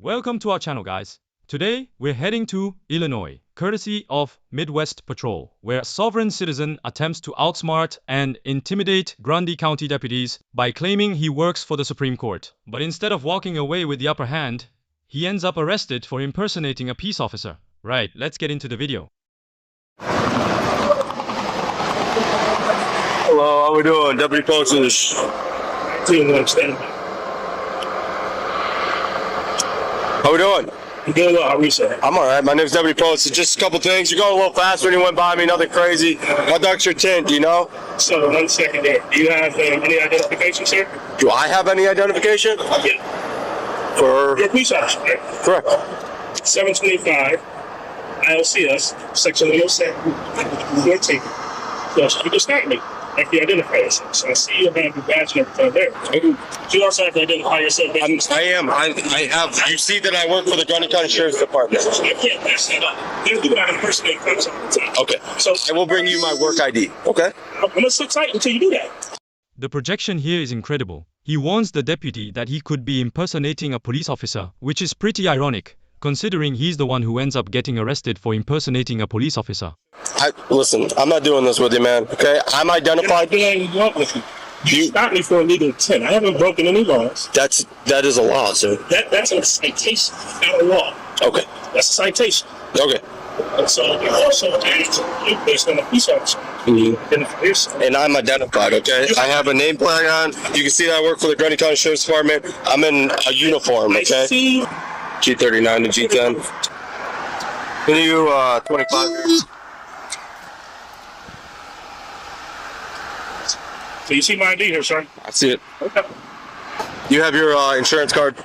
Welcome to our channel, guys. Today, we're heading to Illinois, courtesy of Midwest Patrol, where a sovereign citizen attempts to outsmart and intimidate Grundy County deputies by claiming he works for the Supreme Court. But instead of walking away with the upper hand, he ends up arrested for impersonating a peace officer. Right, let's get into the video. Hello, how we doing? Deputy Posters. How we doing? I'm doing well. How are you, sir? I'm alright. My name's Deputy Posters. Just a couple things. You're going a little fast when you went by me, nothing crazy. My ducks are tint, you know? So, 1 second there. Do you have any identification, sir? Do I have any identification? Yeah. For... You're a police officer, right? Correct. 725 ILCS, section 107, 14. So, you just start me. Like you identify yourself. So I see you have your badge and everything there. You also have to identify yourself. I am. I have. You see that I work for the Grundy County Sheriff's Department. I can't mess that up. There's not a person that comes all the time. Okay. So I will bring you my work ID. Okay. I'm going to sit tight until you do that. The projection here is incredible. He warns the deputy that he could be impersonating a police officer, which is pretty ironic, considering he's the one who ends up getting arrested for impersonating a police officer. Listen, I'm not doing this with you, man, okay? I'm identified. You stopped me for illegal intent. I haven't broken any laws. That is a law, sir. That's a citation, not a law. Okay. That's a citation. Okay. And so you also asked based on a police officer. Mm-hmm. And I'm identified, okay? I have a name plate on. You can see that I work for the Grundy County Sheriff's Department. I'm in a uniform, okay? G39 to G10. Can you 25 years? So you see my ID here, sir? I see it. Okay. You have your insurance card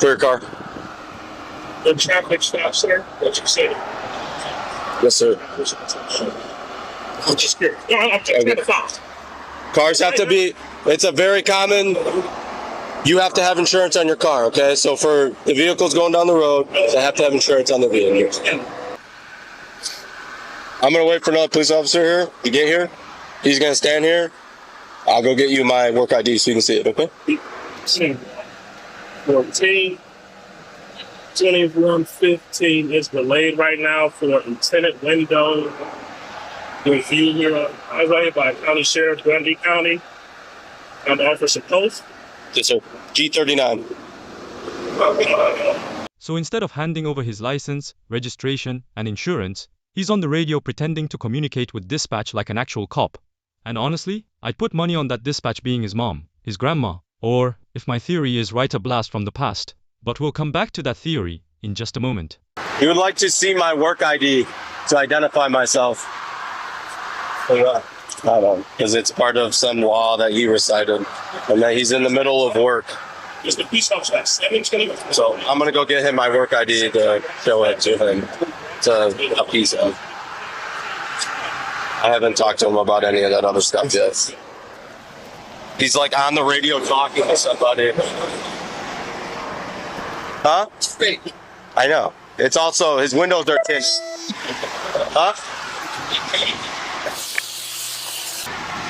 for your car? The traffic stop, sir? What you said? Yes, sir. I'm just scared. No, I'm just kind of fast. Cars have to be, it's a very common, you have to have insurance on your car, okay? So for the vehicles going down the road, they have to have insurance on the vehicle. I'm gonna wait for another police officer here to get here. He's gonna stand here. I'll go get you my work ID so you can see it, okay? 14, 2115 is delayed right now for lieutenant window review here. I was right here by County Sheriff, Grundy County. I'm Officer Post. Yes, sir. G39. So instead of handing over his license, registration, and insurance, he's on the radio pretending to communicate with dispatch like an actual cop. And honestly, I'd put money on that dispatch being his mom, his grandma, or, if my theory is right, a blast from the past. But we'll come back to that theory in just a moment. You would like to see my work ID to identify myself? I don't, because it's part of some law that he recited, and that he's in the middle of work. Is the police officer at 7? So I'm gonna go get him my work ID to show it to him. It's a piece of. I haven't talked to him about any of that other stuff yet. He's like on the radio talking to somebody. Huh? It's fake. I know. It's also, his windows are tinted. Huh?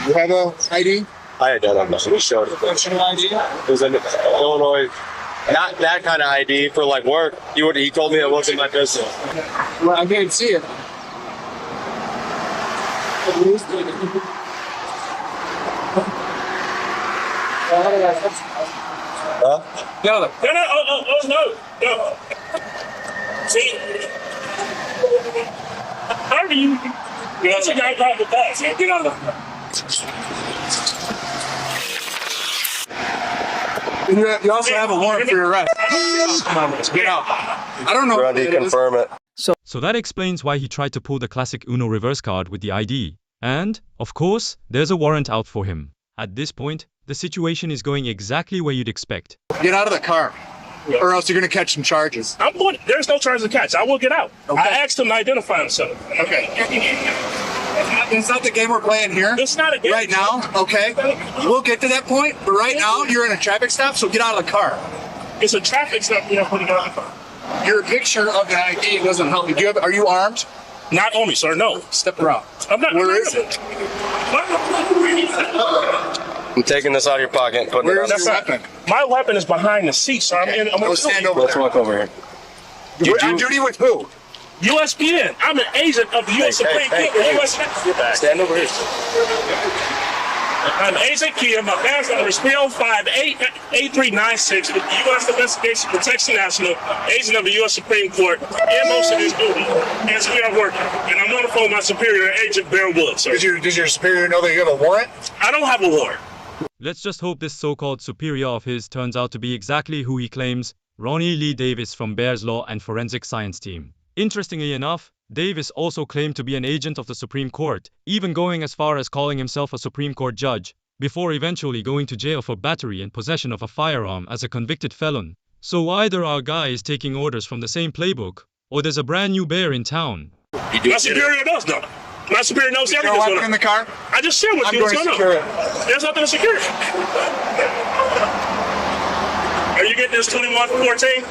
You have a ID? I don't know. He showed it. ID? It was in Illinois. Not that kind of ID for like work. He told me it wasn't my business. Well, I can't see it. Huh? No. No. See? How do you? That's a guy driving the bus. Get on the. You also have a warrant for your arrest. Get out. I don't know. Grundy, confirm it. So that explains why he tried to pull the classic Uno reverse card with the ID. And, of course, there's a warrant out for him. At this point, the situation is going exactly where you'd expect. Get out of the car, or else you're going to catch some charges. There's no charge to catch. I will get out. Okay. I asked him to identify himself. Okay. It's not the game we're playing here. It's not a game. Right now, okay? We'll get to that point, but right now, you're in a traffic stop, so get out of the car. It's a traffic stop. You know, putting out the car. Your picture of the ID doesn't help you. Are you armed? Not on me, sir. No. Step around. I'm not. Where is it? I'm taking this out of your pocket and putting it on. Where's your weapon? My weapon is behind the seat, so I'm Go stand over Let's there. walk over here. You're on duty with who? USPN. I'm an agent of the U.S. Supreme Court. Stand over here. I'm Agent Kia. My badge number is 305-8396 with the U.S. Investigation Protection National, agent of the U.S. Supreme Court, in most of this duty, as we are working. And I'm on the phone with my superior, Agent Bear Woods. Sir. Does your superior know that you have a warrant? I don't have a warrant. Let's just hope this so-called superior of his turns out to be exactly who he claims, Ronnie Lee Davis from Bears Law and Forensic Science Team. Interestingly enough, Davis also claimed to be an agent of the Supreme Court, even going as far as calling himself a Supreme Court judge, before eventually going to jail for battery and possession of a firearm as a convicted felon. So either our guy is taking orders from the same playbook, or there's a brand new bear in town. My superior does know. My superior knows everything. Is there a weapon in the car? I just shared with you what's going on. There's nothing to secure. Are you getting this 2114?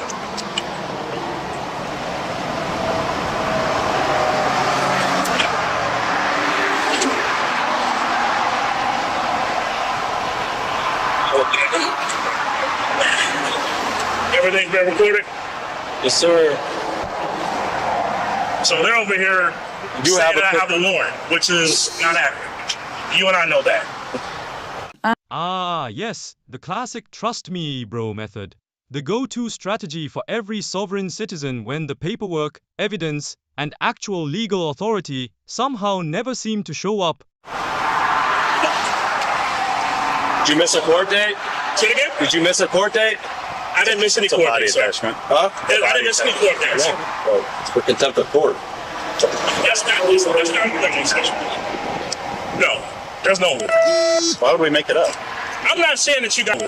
Everything's been recorded? Yes, sir. So they're over here saying that I have a warrant, which is not accurate. You and I know that. Ah, yes, the classic trust me, bro method. The go-to strategy for every sovereign citizen when the paperwork, evidence, and actual legal authority somehow never seem to show up. Did you miss a court date? Say it again? Did you miss a court date? I didn't miss any court dates, sir. Huh? I didn't miss any court dates. Well, it's for contempt of court. That's not a criminal session. No, there's no one. Why would we make it up? I'm not saying that you guys.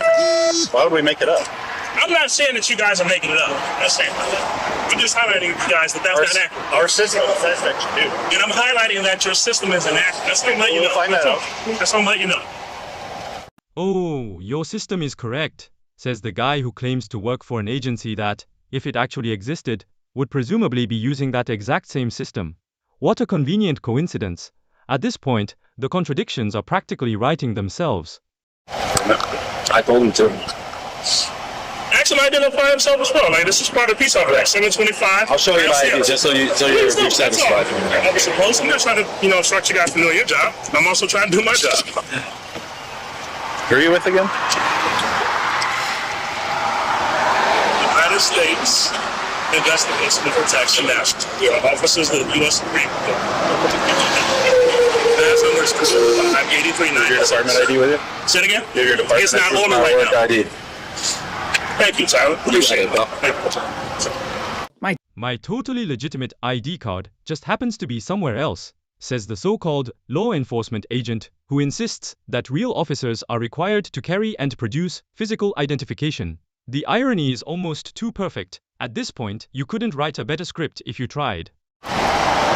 Why would we make it up? I'm not saying that you guys are making it up. That's saying I'm just highlighting you guys that that's not accurate. Our system says that you do. And I'm highlighting that your system is inaccurate. That's what I'm letting you know. We'll find that out. That's what I'm letting you know. Oh, your system is correct, says the guy who claims to work for an agency that, if it actually existed, would presumably be using that exact same system. What a convenient coincidence. At this point, the contradictions are practically writing themselves. I told him to. Actually, identify himself as well. Like, this is part of the peace officer. 725. I'll show you my ID just so you're satisfied. I'm supposed to try to, instruct you guys to do your job. I'm also trying to do my job. Who are you with again? United States Investigation and Protection National. Officers of the U.S. Supreme Court. That's number 8390. Your department ID with you? Say it again? Your department It's not on me right now. ID. Thank you, Tyler. Appreciate it, pal. My totally legitimate ID card just happens to be somewhere else, says the so-called law enforcement agent who insists that real officers are required to carry and produce physical identification. The irony is almost too perfect. At this point, you couldn't write a better script if you tried.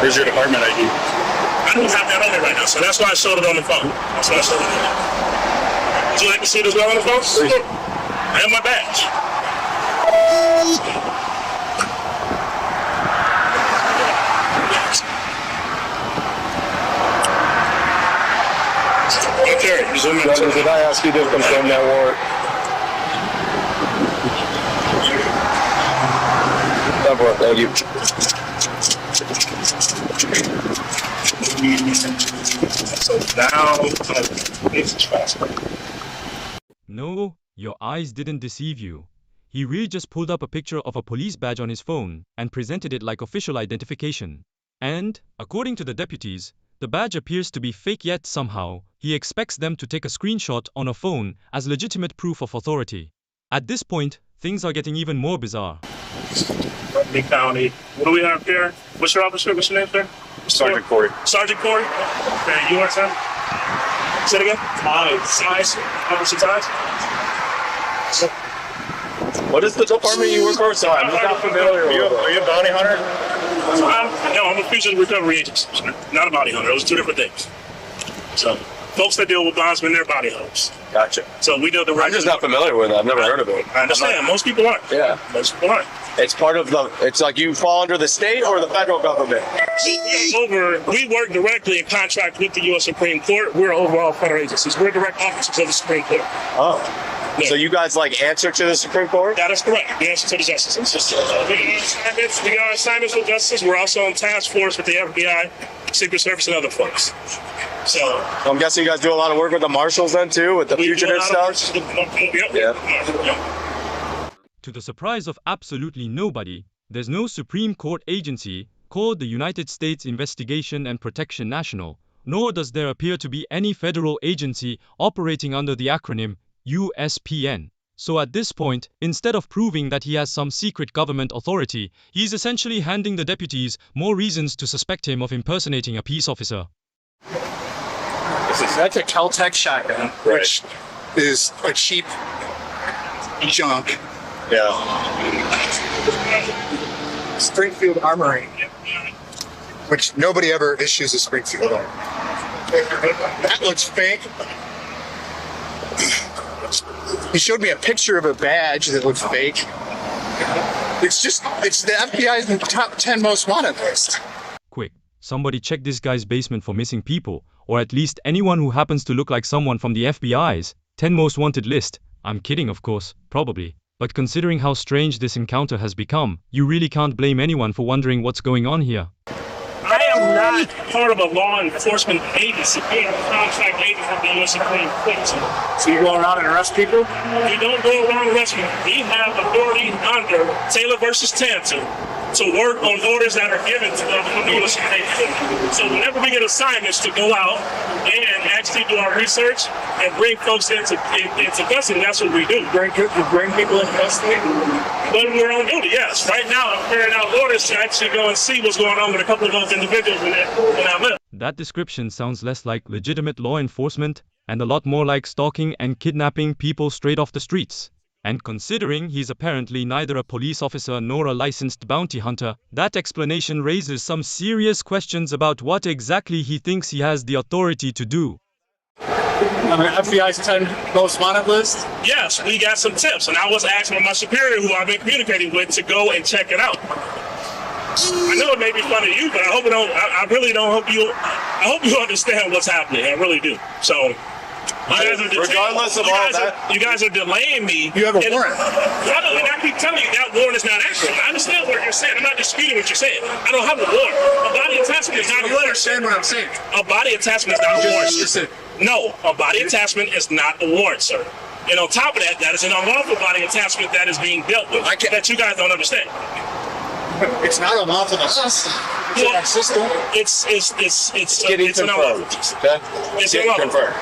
Where's your department ID? I don't have that on me right now, so that's why I showed it on the phone. That's why I showed it on the phone. Would you like to see it as well on the phone? Look, I have my badge. Okay, zoom in. Did I ask you to confirm that warrant? Thank you. So now, it's faster. No, your eyes didn't deceive you. He really just pulled up a picture of a police badge on his phone and presented it like official identification. And, according to the deputies, the badge appears to be fake, yet somehow he expects them to take a screenshot on a phone as legitimate proof of authority. At this point, things are getting even more bizarre. Big County. What do we have here? What's your officer? What's your name, sir? Sergeant Corey. Sergeant Corey? Okay, you are, sir? Say it again? Size. Officer size? What is the department you work for? So I'm not familiar with it. Are you a bounty hunter? No, I'm a fugitive recovery agent, sir. Not a bounty hunter. Those are two different things. So, folks that deal with bondsmen, they're bounty hunters. Gotcha. So we deal the right. I'm just not familiar with it. I've never heard of it. I understand. Most people aren't. Yeah. Most people aren't. It's part of the. It's like you fall under the state or the federal government. We work directly in contract with the U.S. Supreme Court. We're overall federal agencies. We're direct officers of the Supreme Court. Oh. Yeah. So you guys like answer to the Supreme Court? That is correct. We answer to the justices. We got assignments with justices. We're also on task force with the FBI, Secret Service, and other folks. So I'm guessing you guys do a lot of work with the marshals then too, with the fugitive stuff. Yeah. To the surprise of absolutely nobody, there's no Supreme Court agency called the United States Investigation and Protection National, nor does there appear to be any federal agency operating under the acronym USPN. So at this point, instead of proving that he has some secret government authority, he's essentially handing the deputies more reasons to suspect him of impersonating a peace officer. That's a Kel-Tec shotgun, which is a cheap junk. Yeah. Springfield Armory, which nobody ever issues a Springfield Armory. That looks fake. He showed me a picture of a badge that looks fake. It's the FBI's top 10 most wanted list. Quick, somebody check this guy's basement for missing people, or at least anyone who happens to look like someone from the FBI's 10 most wanted list. I'm kidding, of course, probably. But considering how strange this encounter has become, you really can't blame anyone for wondering what's going on here. I am not part of a law enforcement agency. We are a contract agent of the U.S. Supreme Court. So you go around and arrest people? We don't go around arresting. We have authority under Taylor versus Tantu to work on orders that are given to us from the U.S. Supreme Court. So whenever we get assignments to go out and actually do our research and bring folks into custody, that's what we do. Bring people in custody? When we're on duty, yes. Right now, I'm carrying out orders to actually go and see what's going on with a couple of those individuals in that list. That description sounds less like legitimate law enforcement and a lot more like stalking and kidnapping people straight off the streets. And considering he's apparently neither a police officer nor a licensed bounty hunter, that explanation raises some serious questions about what exactly he thinks he has the authority to do. On the FBI's 10 most wanted list? Yes, we got some tips, and I was asking my superior, who I've been communicating with, to go and check it out. I know it may be funny to you, but I hope it don't. I really don't hope you. I hope you understand what's happening. I really do. So. Regardless of all that, you guys are delaying me. You have a warrant. And I keep telling you that warrant is not accurate. I understand what you're saying. I'm not disputing what you're saying. I don't have a warrant. A body attachment is not a warrant. You understand what I'm saying? A body attachment is not a warrant. No, a body attachment is not a warrant, sir. And on top of that, that is an unlawful body attachment that is being dealt with that you guys don't understand. It's not unlawful to us. It's in our system. It's getting confirmed. Okay? It's confirmed.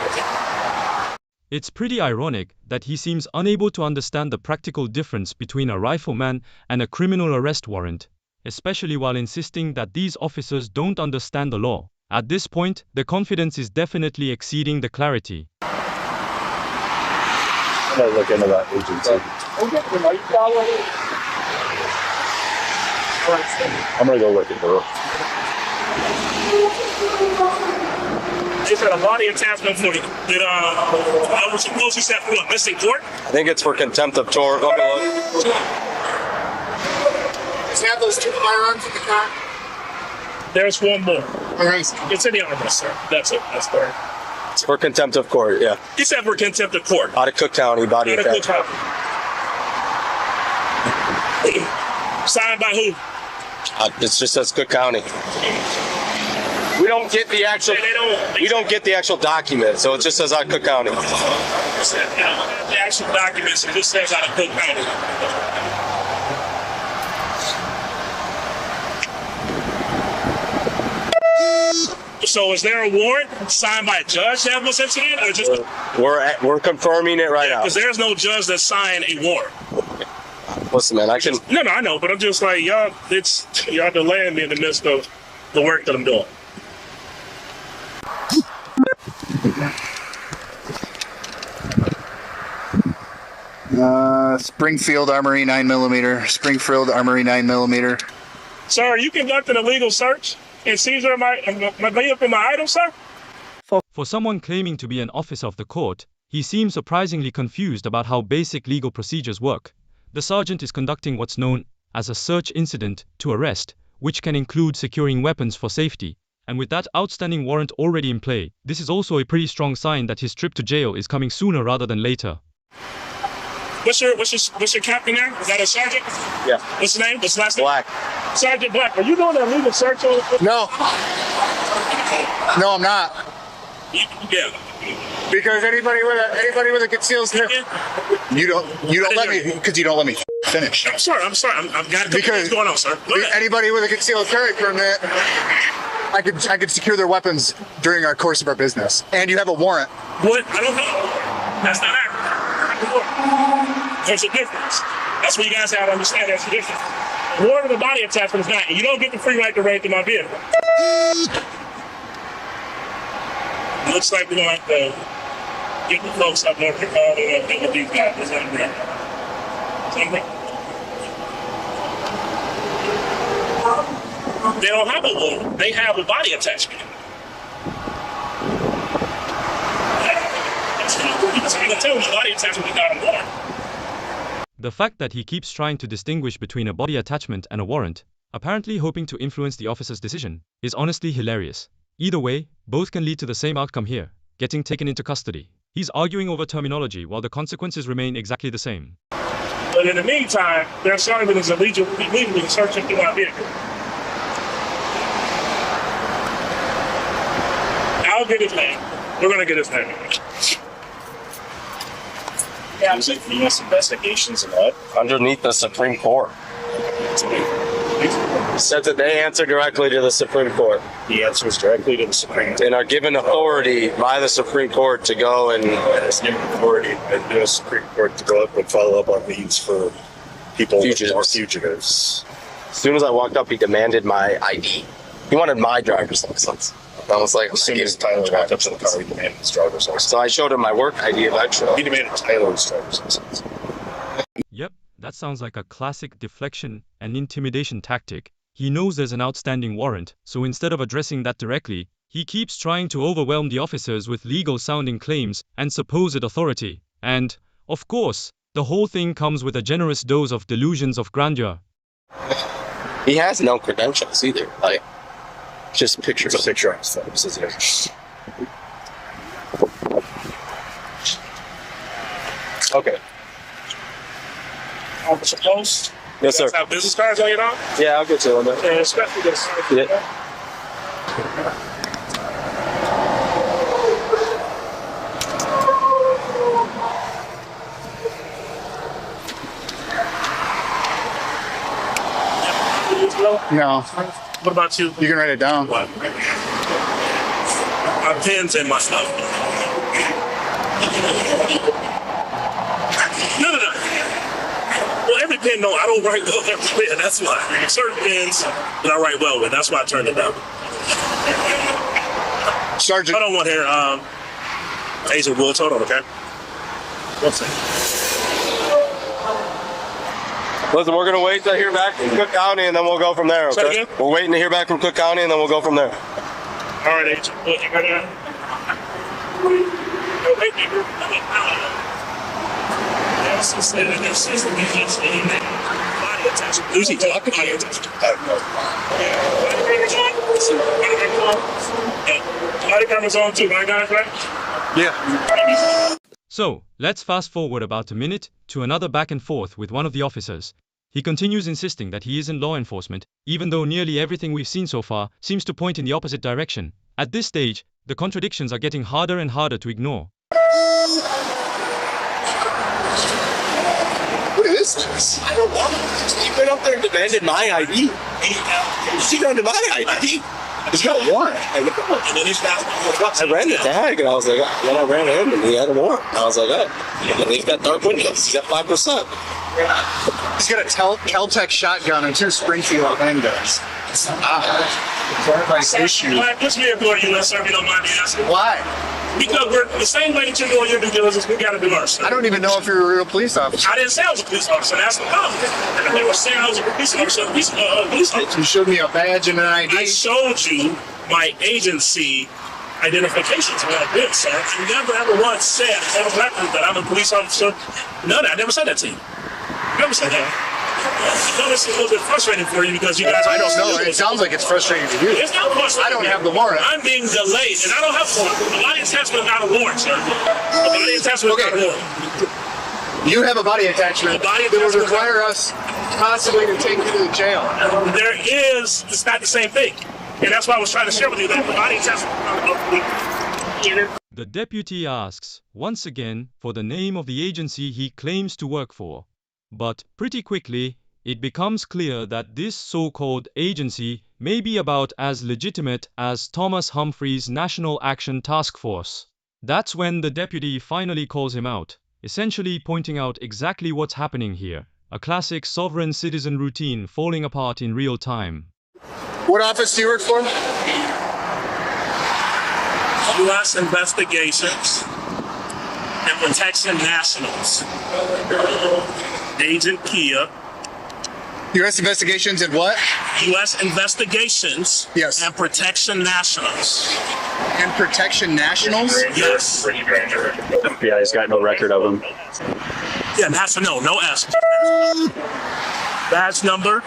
It's pretty ironic that he seems unable to understand the practical difference between a rifleman and a criminal arrest warrant, especially while insisting that these officers don't understand the law. At this point, the confidence is definitely exceeding the clarity. I'm gonna look into that agency. I'm gonna go look into it. Is it a body attachment for the that was supposed to set for a missing court? I think it's for contempt of court. Does he have those 2 firearms in the car? There's one more. Okay. It's in the armrest, sir. That's it. That's correct. It's for contempt of court, yeah. He said for contempt of court. Out of Cook County, body attachment. Signed by who? It just says Cook County. We don't get the actual. We don't get the actual document, so it just says out of Cook County. The actual documents, it just says out of Cook County. So is there a warrant signed by a judge to have this incident, or just? We're confirming it right now. Because there's no judge that signed a warrant. Listen, man, I can. No, I know, but I'm just like y'all. Y'all delaying me in the midst of the work that I'm doing. Springfield Armory 9mm. Springfield Armory 9mm. Sir, are you conducting a legal search and seizure of my vehicle and my items, sir? For someone claiming to be an officer of the court, he seems surprisingly confused about how basic legal procedures work. The sergeant is conducting what's known as a search incident to arrest, which can include securing weapons for safety. And with that outstanding warrant already in play, this is also a pretty strong sign that his trip to jail is coming sooner rather than later. What's your captain there? Is that a sergeant? Yeah. What's his name? What's his last name? Black. Sergeant Black. Are you doing that legal search on? No. No, I'm not. Yeah. Because anybody with a concealed carry, you don't let me because you don't let me finish. I'm sorry. I've got a couple things going on, sir. Anybody with a concealed carry permit, I could secure their weapons during our course of our business. And you have a warrant. What? I don't know. That's not accurate. There's a difference. That's what you guys have to understand. There's a difference. A warrant of the body attachment is not. You don't get the free right to raid through my vehicle. Looks like we're going to have to get the folks up there and think of these guys. Is that right? They don't have a warrant. They have a body attachment. So you can tell the body attachment without a warrant. The fact that he keeps trying to distinguish between a body attachment and a warrant, apparently hoping to influence the officer's decision, is honestly hilarious. Either way, both can lead to the same outcome here, getting taken into custody. He's arguing over terminology while the consequences remain exactly the same. But in the meantime, their sergeant is illegally searching through our vehicle. I'll get his name. We're going to get his name. Yeah, I'm saying U.S. investigations and what? Underneath the Supreme Court. Said that they answer directly to the Supreme Court. He answers directly to the Supreme Court. And are given authority by the Supreme Court to go and... It's given authority by the U.S. Supreme Court to go up and follow up on leads for people or fugitives. As soon as I walked up, he demanded my ID. He wanted my driver's license. I was like, As soon as Tyler walked up to the car, he demanded his driver's license. So I showed him my work ID eventually. He demanded Tyler's driver's license. Yep, that sounds like a classic deflection and intimidation tactic. He knows there's an outstanding warrant, so instead of addressing that directly, he keeps trying to overwhelm the officers with legal-sounding claims and supposed authority. And, of course, the whole thing comes with a generous dose of delusions of grandeur. He has no credentials either. Like, just pictures. There's a picture on his phone. This is it. Okay. Officer Post? Yes, sir. You guys have business cards on your dog? Yeah, I'll get you on that. And especially this. Yeah. No, What about you? you can write it down. What? My pen's in my stuff. No. Well, every pen, no, I don't write well with every pen. That's why. Certain pens that I write well with. That's why I turned it down. Sergeant. Hold on one here. Taser Woods, hold on, okay? One second. Listen, we're gonna wait to hear back from Cook County and then we'll go from there, Say okay? again? We're waiting to hear back from Cook County and then we'll go from there. All right, Agent. What you got there? Wait, nigga. Yes, he said that this is the defense in body attachment. Who's he talking to? Body attachment. Body camera's on too, right, guys, right? Yeah. So, let's fast forward about a minute to another back and forth with one of the officers. He continues insisting that he isn't law enforcement, even though nearly everything we've seen so far seems to point in the opposite direction. At this stage, the contradictions are getting harder and harder to ignore. What is this? I don't want it. He went up there and demanded my ID. She demanded my ID. He's got a warrant. And then he's got I ran the tag and I was like, then I ran him and he had a warrant. I was like, oh, and he's got dark windows. He's got 5%. He's got a Kel-Tec shotgun and 2 Springfield handguns. Everybody's issue. Which vehicle are you in, sir, if you don't mind me asking? Why? Because we're the same way that you're doing your due diligence, we got to do ours. I don't even know if you're a real police officer. I didn't say I was a police officer. That's the problem. And they were saying I was a police officer. Police officer. You showed me a badge and an ID. I showed you my agency identifications when I did, sir. You never ever once said on record that I'm a police officer. None. I never said that to you. Never said that. know this is a little bit frustrating for you because you guys. I don't know. It sounds like it's frustrating to you. It's not frustrating. I don't have the warrant. I'm being delayed, and I don't have a warrant. A body attachment is not a warrant, sir. A body attachment is not a warrant. You have a body attachment that would require us possibly to take you to the jail. There is. It's not the same thing, and that's why I was trying to share with you that the body attachment. The deputy asks, once again, for the name of the agency he claims to work for. But pretty quickly, it becomes clear that this so-called agency may be about as legitimate as Thomas Humphrey's National Action Task Force. That's when the deputy finally calls him out, essentially pointing out exactly what's happening here. A classic sovereign citizen routine falling apart in real time. What office do you work for? U.S. Investigations and Protection Nationals. Agent Kia. U.S. Investigations and what? U.S. Investigations Yes. and Protection Nationals. And Protection Nationals? Yes. FBI's got no record of him. Yeah, national, no S. Badge number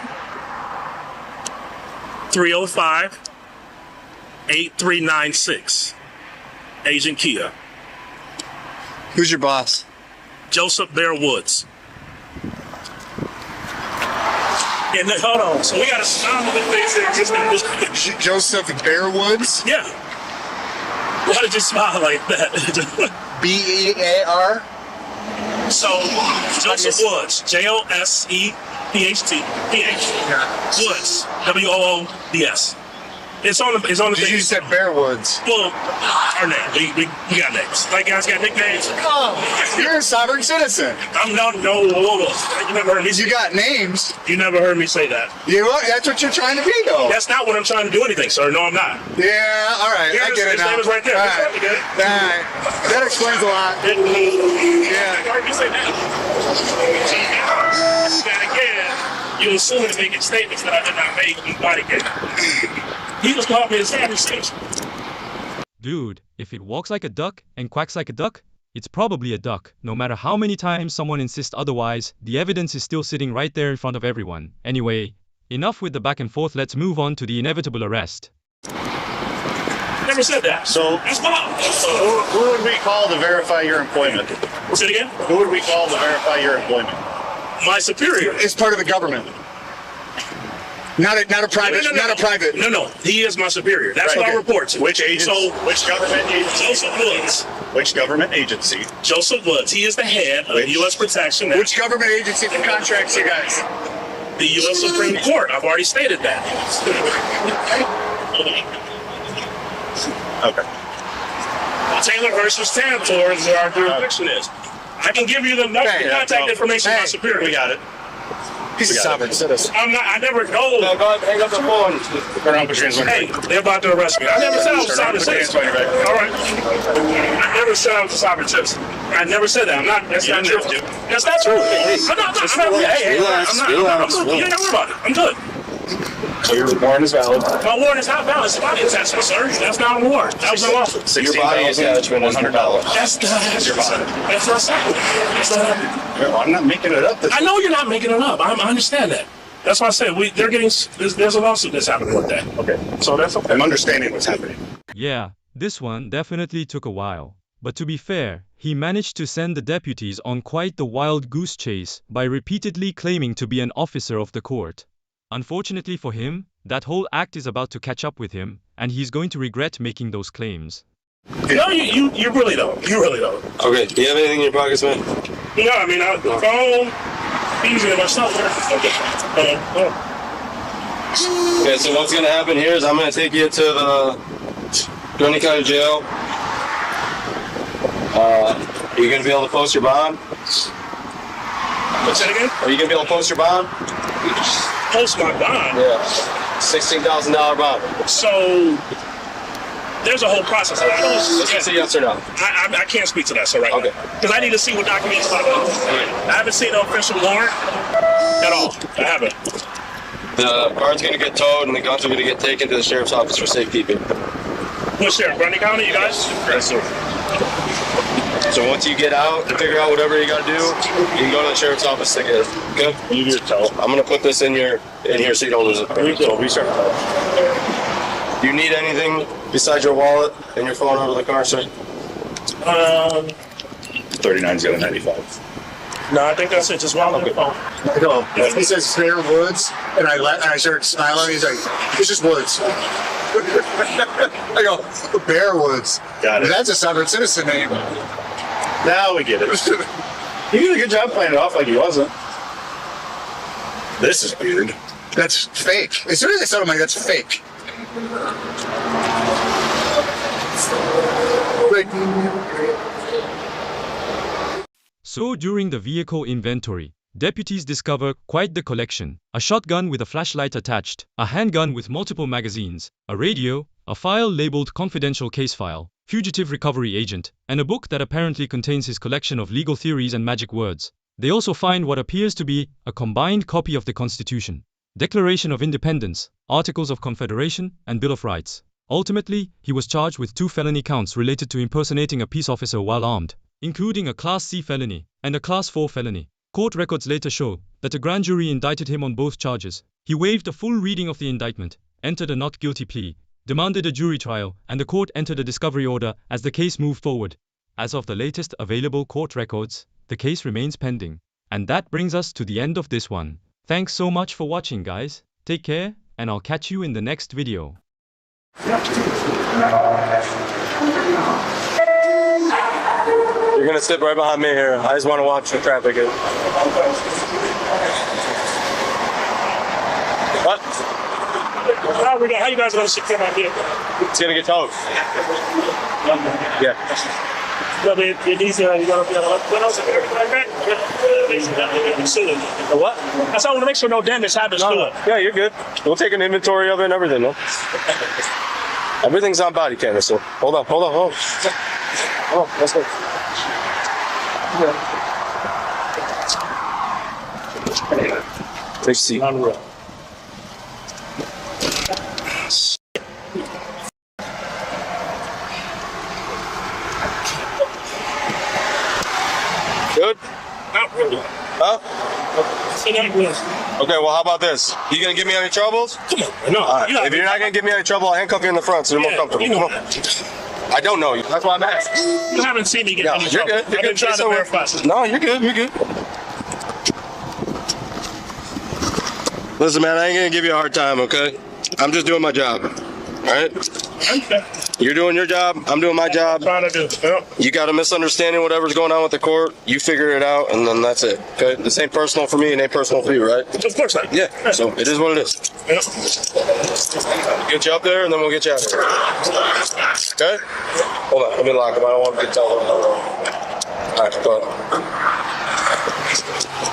305-8396. Agent Kia. Who's your boss? Joseph Bear Woods. And hold on, so we got to stop with things that just Joseph Bear Woods? yeah. Why did you smile like that? B-E-A-R? So, Joseph Woods, J-O-S-E-P-H-T-P-H. Woods, W-O-O-D-S. It's on the Did you said Bear Woods? Well, our name. We got names. Like guys got nicknames. Oh, you're a sovereign citizen. I'm no. You never heard me. You got names. You never heard me say that. That's what you're trying to be, though. That's not what I'm trying to do anything, sir. No, I'm not. Yeah, all right. I get it his now. name is right there. All That's right. right, we get it. All right. That explains a lot. Yeah. Yeah. You heard me say that. And again, you assume to making statements that I did not make in Bodycam. He just called me a savage citizen. Dude, if it walks like a duck and quacks like a duck, it's probably a duck. No matter how many times someone insists otherwise, the evidence is still sitting right there in front of everyone. Anyway, enough with the back and forth, let's move on to the inevitable arrest. Never said that. So, That's Bob. who would we call to verify your employment? Say it again. Who would we call to verify your employment? My superior. It's part of the government. Not a private. Not a private. No. He is my superior. That's what I report to. Which agency? So, which government agency? Joseph Woods. Which government agency? Joseph Woods. He is the head of U.S. Protection. Which government agency contracts you guys? The U.S. Supreme Court. I've already stated that. Okay. Taylor versus Tantor is where our jurisdiction is. I can give you the contact information of my superior. We got it. He's a sovereign citizen. I'm not. I never know. No, go ahead, hang up the phone. Turn on the translator. Hey, they're about to arrest me. I never said I was a sovereign citizen. All right. I never said I was a sovereign citizen. I never said that. I'm not. That's not true. That's not true. I'm not. Relax. You ain't gotta worry about it. I'm good. So your warrant is valid. My warrant is not valid. It's a body attachment, sir. That's not a warrant. That was unlawful. Your body attachment is $100. That's your body. That's not something. I'm not making it up. I know you're not making it up. I understand that. That's why I said they're getting. There's a lawsuit that's happening with that. Okay. So that's okay. I'm understanding what's happening. Yeah, this one definitely took a while. But to be fair, he managed to send the deputies on quite the wild goose chase by repeatedly claiming to be an officer of the court. Unfortunately for him, that whole act is about to catch up with him, and he's going to regret making those claims. No, you really don't. You really don't. Okay, do you have anything in your pockets, man? No, I mean, the phone, easy myself. Okay, so what's gonna happen here is I'm gonna take you to the Grundy County Jail. Are you gonna be able to post your bond? What's that again? Are you gonna be able to post your bond? Post my bond. Yeah. $16,000 bond. So there's a whole process. Let's say yes or no. I can't speak to that, sir, right Okay. now. Because I need to see what documents I got. I haven't seen an official warrant at all. I haven't. The car's gonna get towed and the guns are gonna get taken to the sheriff's office for safekeeping. What sheriff? Grundy County, you guys? Yes, sir. So once you get out and figure out whatever you gotta do, you can go to the sheriff's office to get it. Okay? You just tell. I'm gonna put this in here so you don't lose it. So we start. Do you need anything besides your wallet and your phone out of the car, sir? 39's got a 95. No, I think that's it. Just one on the phone. I go. He says Fair Woods, and I start smiling. He's like, it's just woods. I go, Bear Woods. Got it. That's a sovereign citizen name. Now we get it. You did a good job playing it off like he wasn't. This is weird. That's fake. As soon as I said it, I'm like, that's fake. Like, So during the vehicle inventory, deputies discover quite the collection: a shotgun with a flashlight attached, a handgun with multiple magazines, a radio, a file labeled confidential case file, fugitive recovery agent, and a book that apparently contains his collection of legal theories and magic words. They also find what appears to be a combined copy of the Constitution, Declaration of Independence, Articles of Confederation, and Bill of Rights. Ultimately, he was charged with 2 felony counts related to impersonating a peace officer while armed, including a Class C felony and a Class 4 felony. Court records later show that a grand jury indicted him on both charges. He waived a full reading of the indictment, entered a not guilty plea, demanded a jury trial, and the court entered a discovery order as the case moved forward. As of the latest available court records, the case remains pending. And that brings us to the end of this one. Thanks so much for watching, guys. Take care, and I'll catch you in the next video. You're gonna sit right behind me here. I just want to watch the traffic. What? How you guys gonna secure my vehicle? It's gonna get towed. Yeah. Well, it easier. You're gonna be able to. When I was in everything like that, the what? That's how I want to make sure no damage happens to it. Yeah, you're good. We'll take an inventory of it and everything, though. Everything's on Bodycam, so hold on. Oh, let's go. Take a seat. On the road. Good? Not really. Huh? Not really. Okay, well, how about this? You gonna give me any troubles? Come on. No. All right. If you're not gonna give me any trouble, I'll handcuff you in the front so you're more comfortable. You know Come on. I don't know you. That's why I'm asking. You haven't seen me get No, in you're trouble. good. You're I've been good. trying to verify. No, you're good. You're good. Listen, man, I ain't gonna give you a hard time, okay? I'm just doing my job. All right? Okay. You're doing your job. I'm doing my job. Trying to do. Yep. You got a misunderstanding, whatever's going on with the court. You figure it out, and then that's it. Okay? This ain't personal for me, and ain't personal for you, right? Of course not. Yeah. So it is what it is. Yep. Get you up there, and then we'll get you out of here. Okay? Hold on. Let me lock him. I don't want to get told. All right, go ahead.